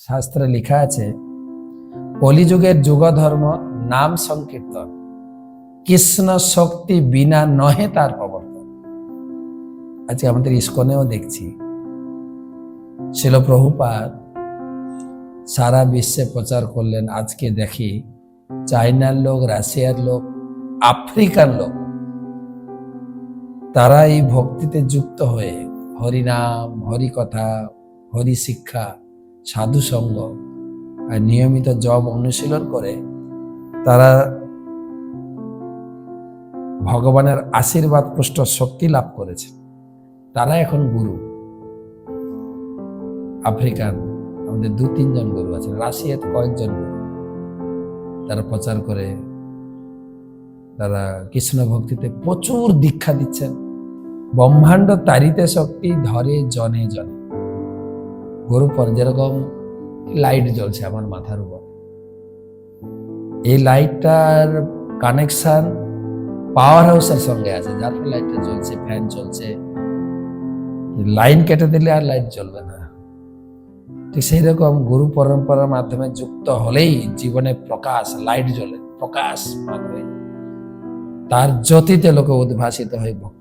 শাস্ত্রে লেখা আছে, কলিযুগের যুগ ধর্ম নাম সংকীর্তন, কৃষ্ণ শক্তি বিনা নহে তার প্রবর্তন। আজকে আমাদের ইস্কনেও দেখছি শিল প্রভুপাদ সারা বিশ্বে প্রচার করলেন। আজকে দেখি চায়নার লোক, রাশিয়ার লোক, আফ্রিকার লোক, তারা এই ভক্তিতে যুক্ত হয়ে হরিনাম, হরিকথা, হরি শিক্ষা, সাধু সঙ্গ আর নিয়মিত জপ অনুশীলন করে তারা ভগবানের আশীর্বাদ পুষ্ট শক্তি লাভ করেছে। তারা এখন গুরু। আফ্রিকান আমাদের 2-3 জন গুরু আছেন, রাশিয়াতে কয়েকজন গুরু। তারা প্রচার করে, তারা কৃষ্ণ ভক্তিতে প্রচুর দীক্ষা দিচ্ছেন। ব্রহ্মাণ্ড তারিতে শক্তি ধরে জনে জনে। গুরু পর যেরকম লাইট জ্বলছে আমার মাথার উপর, এই লাইটটার কানেকশন পাওয়ার হাউসের সঙ্গে আছে, যার ফলে লাইটটা জ্বলছে, ফ্যান চলছে। লাইন কেটে দিলে আর লাইট জ্বলবে না। ঠিক সেই রকম গুরু পরম্পরার মাধ্যমে যুক্ত হলেই জীবনে প্রকাশ, লাইট জ্বলে, প্রকাশ মান হয়ে তার জ্যোতিতে লোকে উদ্ভাসিত হয়ে ভক্তি